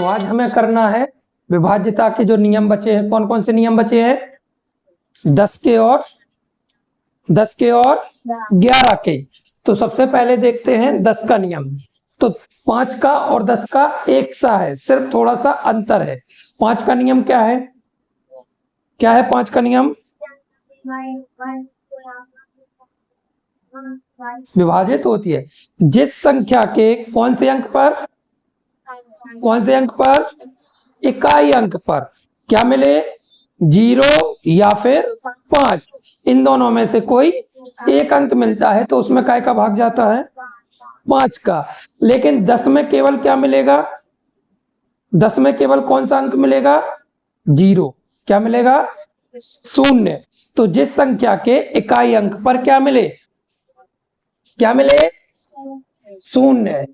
आज हमें करना है विभाज्यता के जो नियम बचे हैं। कौन कौन से नियम बचे हैं? 10 के और 11 के। तो सबसे पहले देखते हैं 10 का नियम। तो 5 का और 10 का एक सा है, सिर्फ थोड़ा सा अंतर है। 5 का नियम क्या है? क्या है 5 का नियम? विभाजित होती है जिस संख्या के कौन से अंक पर? इकाई अंक पर क्या मिले? 0 या फिर 5, इन दोनों में से कोई एक अंक मिलता है तो उसमें काय का भाग जाता है? 5 का। लेकिन 10 में केवल क्या मिलेगा? 10 में केवल कौन सा अंक मिलेगा? 0। क्या मिलेगा? 0। तो जिस संख्या के इकाई अंक पर क्या मिले? 0।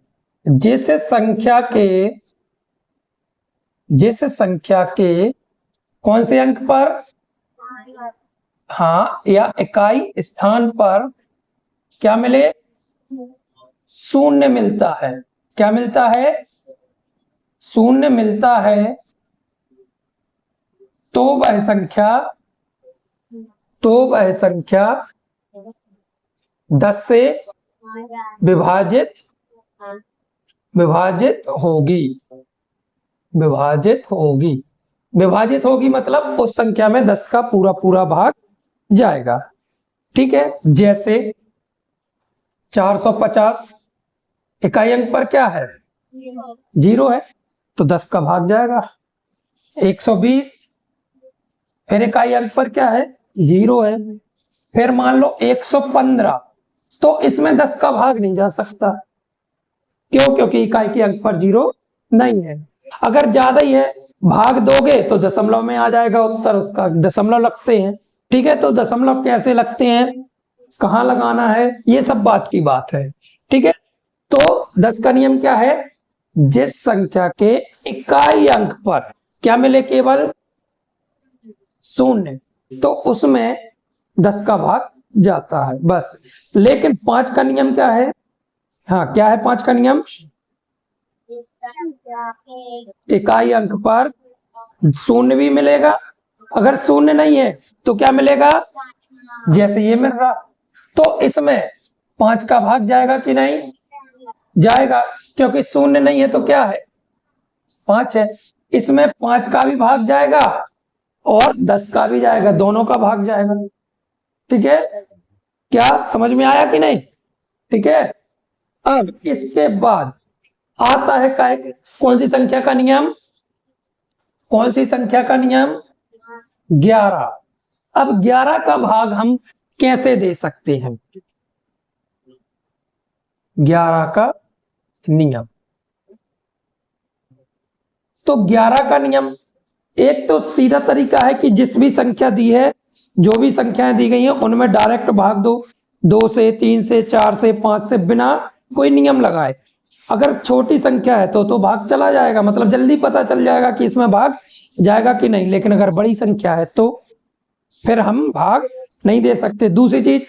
जिस संख्या के कौन से अंक पर? हाँ, या इकाई स्थान पर क्या मिले? 0 मिलता है। क्या मिलता है? 0 मिलता है। तो वह संख्या 10 से विभाजित होगी मतलब उस संख्या में 10 का पूरा भाग जाएगा। ठीक है। जैसे 450 इकाई अंक पर क्या है? 0 है, तो 10 का भाग जाएगा। 120 फिर इकाई अंक पर क्या है? 0 है। फिर मान लो 115, तो इसमें 10 का भाग नहीं जा सकता। क्यों? क्योंकि इकाई के अंक पर 0 नहीं है। अगर ज्यादा ही है, भाग दोगे तो दशमलव में आ जाएगा उत्तर उसका। दशमलव लगते हैं। ठीक है। तो दशमलव कैसे लगते हैं, कहां लगाना है, ये सब बात की बात है। ठीक है। तो 10 का नियम क्या है? जिस संख्या के इकाई अंक पर क्या मिले? केवल 0, तो उसमें 10 का भाग जाता है, बस। लेकिन 5 का नियम क्या है? हाँ, क्या है 5 का नियम? इकाई अंक पर 0 भी मिलेगा। अगर 0 नहीं है तो क्या मिलेगा? जैसे ये मिल रहा। तो इसमें 5 का भाग जाएगा कि नहीं? जाएगा, क्योंकि 0 नहीं है तो क्या है? 5 है। इसमें 5 का भी भाग जाएगा और 10 का भी जाएगा, दोनों का भाग जाएगा। ठीक है। क्या समझ में आया कि नहीं? ठीक है। अब इसके बाद आता है कौन सी संख्या का नियम? 11। अब 11 का भाग हम कैसे दे सकते हैं? 11 का नियम, तो 11 का नियम एक तो सीधा तरीका है कि जिस भी संख्या दी है, जो भी संख्याएं दी गई हैं उनमें डायरेक्ट भाग दो। 2 से, 3 से, 4 से, 5 से, बिना कोई नियम लगाए। अगर छोटी संख्या है तो भाग चला जाएगा, मतलब जल्दी पता चल जाएगा कि इसमें भाग जाएगा कि नहीं। लेकिन अगर बड़ी संख्या है तो फिर हम भाग नहीं दे सकते। दूसरी चीज,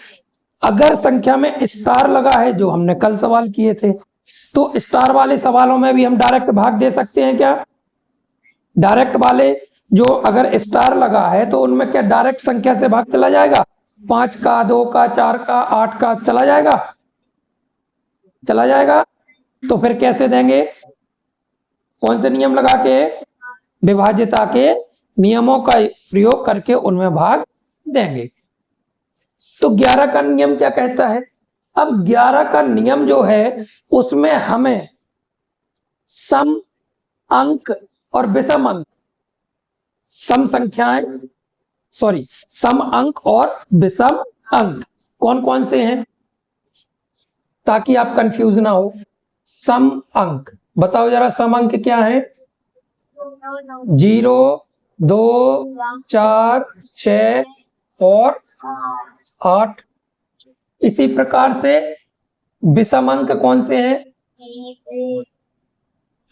अगर संख्या में स्टार लगा है, जो हमने कल सवाल किए थे, तो स्टार वाले सवालों में भी हम डायरेक्ट भाग दे सकते हैं क्या? डायरेक्ट वाले जो अगर स्टार लगा है तो उनमें क्या डायरेक्ट संख्या से भाग चला जाएगा? 5 का, 2 का, 4 का, 8 का चला जाएगा। तो फिर कैसे देंगे? कौन से नियम लगा के? विभाज्यता के नियमों का प्रयोग करके उनमें भाग देंगे। तो 11 का नियम क्या कहता है? अब 11 का नियम जो है उसमें हमें सम अंक और विषम अंक, सम अंक और विषम अंक कौन कौन से हैं, ताकि आप कंफ्यूज ना हो। सम अंक बताओ जरा, सम अंक क्या है? 0, 2, 4, 6 और 8। इसी प्रकार से विषम अंक कौन से हैं?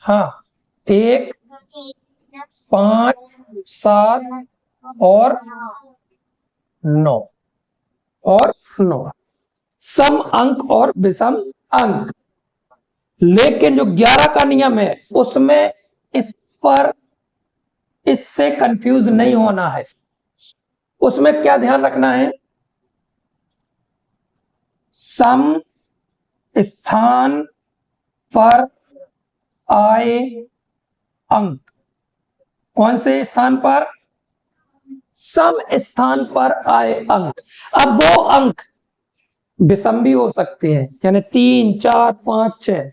हाँ, 1, 5, 7 और 9 सम अंक और विषम अंक। लेकिन जो 11 का नियम है उसमें इस पर इससे कंफ्यूज नहीं होना है। उसमें क्या ध्यान रखना है, सम स्थान पर आए अंक। कौन से स्थान पर? सम स्थान पर आए अंक। अब वो अंक विषम भी हो सकते हैं, यानी 3, 4, 5, 6।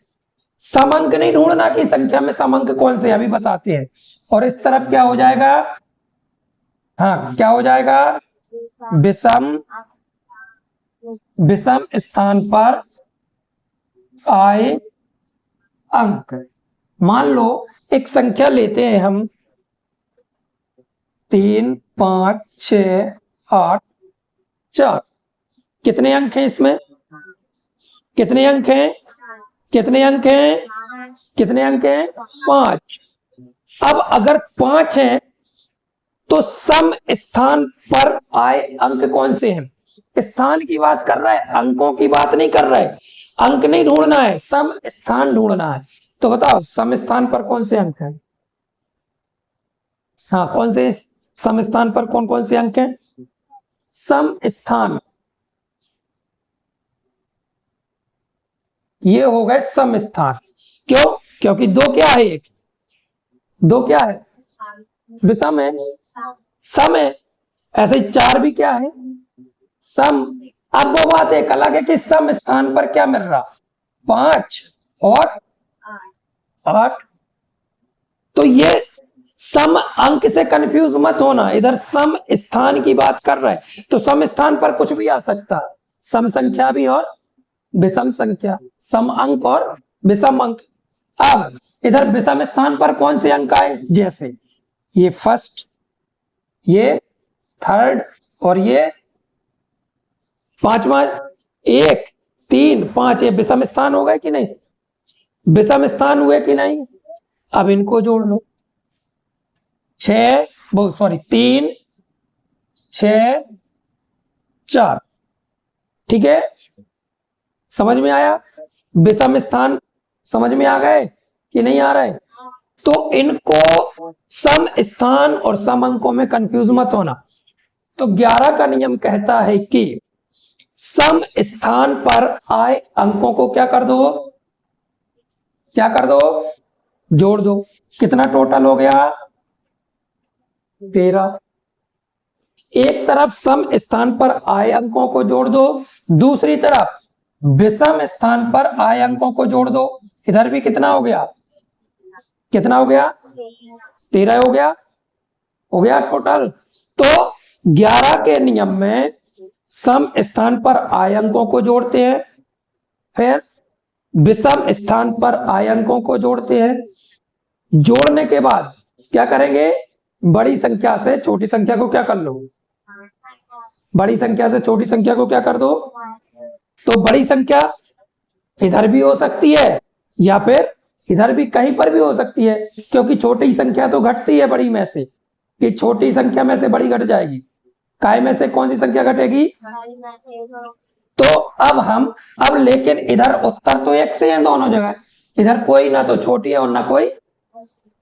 सम अंक नहीं ढूंढना कि संख्या में सम अंक कौन से, अभी बताते हैं। और इस तरफ क्या हो जाएगा? हाँ, क्या हो जाएगा? विषम स्थान पर आए अंक। मान लो एक संख्या लेते हैं हम 3, 5, 6, 8, 4। कितने अंक हैं इसमें? कितने अंक हैं? कितने अंक हैं? कितने अंक हैं? 5। अब अगर 5 हैं तो सम स्थान पर आए अंक कौन से हैं? स्थान की बात कर रहा है, अंकों की बात नहीं कर रहा है। अंक नहीं ढूंढना है, सम स्थान ढूंढना है। तो बताओ सम स्थान पर कौन से अंक हैं? हाँ, कौन से सम स्थान पर कौन कौन से अंक हैं? सम स्थान, ये हो गए सम स्थान। क्यों? क्योंकि दो क्या है? एक दो क्या है? विषम है, सम है। ऐसे ही 4 भी क्या है? सम। अब वो बात एक अलग है कि सम स्थान पर क्या मिल रहा? 5 और 8। तो ये सम अंक से कंफ्यूज मत होना, इधर सम स्थान की बात कर रहा है। तो सम स्थान पर कुछ भी आ सकता, सम संख्या भी और विषम संख्या, सम अंक और विषम अंक। अब इधर विषम स्थान पर कौन से अंक आए? जैसे ये फर्स्ट, ये थर्ड और ये पांचवा। 1, 3, 5 ये विषम स्थान हो गए कि नहीं? विषम स्थान हुए कि नहीं? अब इनको जोड़ लो। 3, 6, 4। ठीक है, समझ में आया? विषम स्थान समझ में आ गए कि नहीं आ रहे? तो इनको सम स्थान और सम अंकों में कंफ्यूज मत होना। तो 11 का नियम कहता है कि सम स्थान पर आए अंकों को क्या कर दो? क्या कर दो? जोड़ दो। कितना टोटल हो गया? 13। एक तरफ सम स्थान पर आए अंकों को जोड़ दो, दूसरी तरफ विषम स्थान पर आए अंकों को जोड़ दो। इधर भी कितना हो गया? कितना हो गया? 13 हो गया। हो गया टोटल। तो 11 के नियम में सम स्थान पर आए अंकों को जोड़ते हैं, फिर विषम स्थान पर आए अंकों को जोड़ते हैं। जोड़ने के बाद क्या करेंगे? बड़ी संख्या से छोटी संख्या को क्या कर लो? बड़ी संख्या से छोटी संख्या को क्या कर दो? तो बड़ी संख्या इधर भी हो सकती है या फिर इधर भी, कहीं पर भी हो सकती है, क्योंकि छोटी संख्या तो घटती है बड़ी में से, कि छोटी संख्या में से बड़ी घट जाएगी। काय में से कौन सी संख्या घटेगी? तो अब लेकिन इधर उत्तर तो एक से है दोनों जगह, इधर कोई ना तो छोटी है और ना कोई,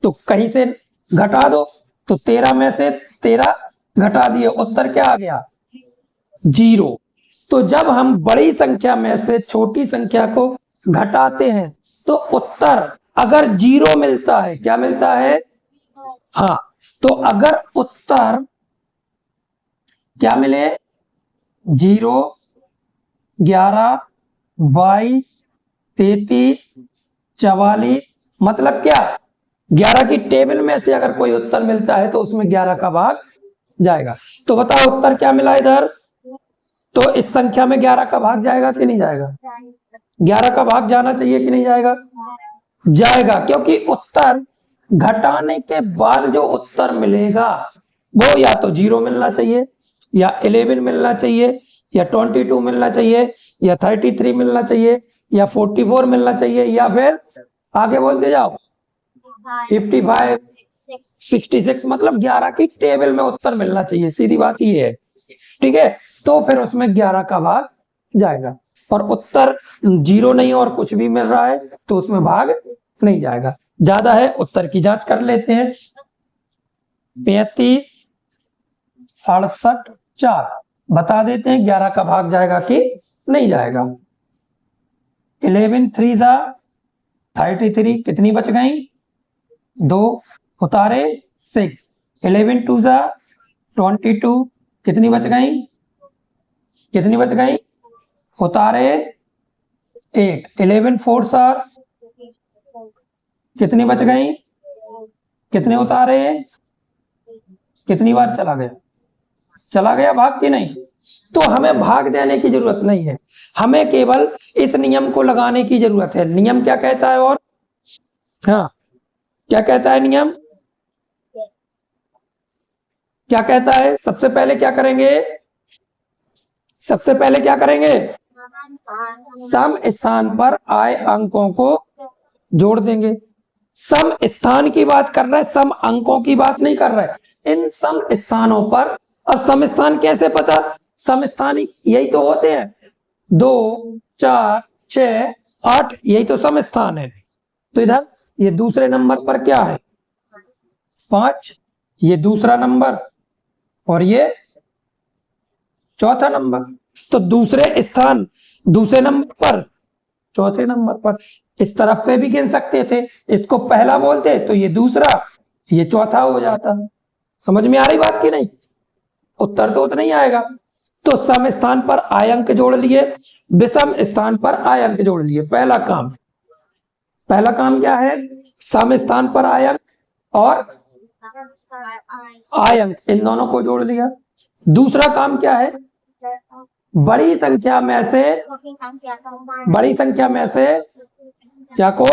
तो कहीं से घटा दो। तो 13 में से 13 घटा दिए, उत्तर क्या आ गया? 0। तो जब हम बड़ी संख्या में से छोटी संख्या को घटाते हैं तो उत्तर अगर 0 मिलता है, क्या मिलता है? हाँ, तो अगर उत्तर क्या मिले? 0, 11, 22, 33, 44, मतलब क्या? 11 की टेबल में से अगर कोई उत्तर मिलता है तो उसमें 11 का भाग जाएगा। तो बताओ उत्तर क्या मिला इधर? तो इस संख्या में 11 का भाग जाएगा कि नहीं जाएगा? 11 का भाग जाना चाहिए कि नहीं जाएगा? जाएगा, क्योंकि उत्तर घटाने के बाद जो उत्तर मिलेगा वो या तो 0 मिलना चाहिए, या 11 मिलना चाहिए, या 22 मिलना चाहिए, या 33 मिलना चाहिए, या 44 मिलना चाहिए, या फिर आगे बोलते जाओ 55, 66, मतलब 11 की टेबल में उत्तर मिलना चाहिए। सीधी बात ये है। ठीक है, तो फिर उसमें 11 का भाग जाएगा। और उत्तर 0 नहीं और कुछ भी मिल रहा है तो उसमें भाग नहीं जाएगा। ज्यादा है, उत्तर की जांच कर लेते हैं। 35, 68, 4 बता देते हैं 11 का भाग जाएगा कि नहीं जाएगा। 11 3 जा 33, कितनी बच गई? 2 उतारे 6। 11 2 जा 22, कितनी बच गई? कितनी बच गई? उतारे 8। 11 4 सर, कितनी बच गई? कितने उतारे? कितनी बार चला गया? चला गया भाग कि नहीं? तो हमें भाग देने की जरूरत नहीं है, हमें केवल इस नियम को लगाने की जरूरत है। नियम क्या कहता है? और हाँ, क्या कहता है नियम? क्या कहता है? सबसे पहले क्या करेंगे? सबसे पहले क्या करेंगे? सम स्थान पर आए अंकों को जोड़ देंगे। सम स्थान की बात कर रहा है, सम अंकों की बात नहीं कर रहा है। इन सम स्थानों पर, अब सम स्थान कैसे पता? सम स्थान यही तो होते हैं, 2 4 6 8, यही तो सम स्थान है। तो इधर ये दूसरे नंबर पर क्या है? 5, ये दूसरा नंबर और ये चौथा नंबर। तो दूसरे स्थान, दूसरे नंबर पर, चौथे नंबर पर। इस तरफ से भी गिन सकते थे, इसको पहला बोलते तो ये दूसरा, ये चौथा हो जाता। समझ में आ रही बात की नहीं? उत्तर तो उतना ही आएगा। तो सम स्थान पर आए अंक जोड़ लिए, विषम स्थान पर आए अंक जोड़ लिए। पहला काम, पहला काम क्या है? सम स्थान पर आए अंक और आए अंक, इन दोनों को जोड़ लिया। दूसरा काम क्या है? बड़ी संख्या में से, बड़ी संख्या में से क्या को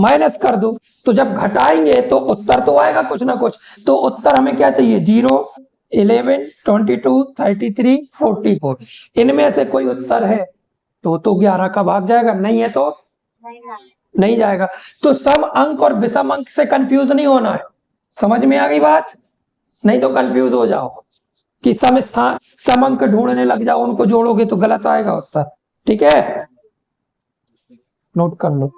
माइनस कर दो। तो जब घटाएंगे तो उत्तर तो आएगा कुछ ना कुछ। तो उत्तर हमें क्या चाहिए? 0, 11, 22, 33, 44। इनमें से कोई उत्तर है तो 11 का भाग जाएगा, नहीं है तो नहीं जाएगा। तो सम अंक और विषम अंक से कंफ्यूज नहीं होना है। समझ में आ गई बात? नहीं तो कंफ्यूज हो जाओ कि सम स्थान, सम अंक ढूंढने लग जाओ, उनको जोड़ोगे तो गलत आएगा उत्तर। ठीक है, नोट कर लो।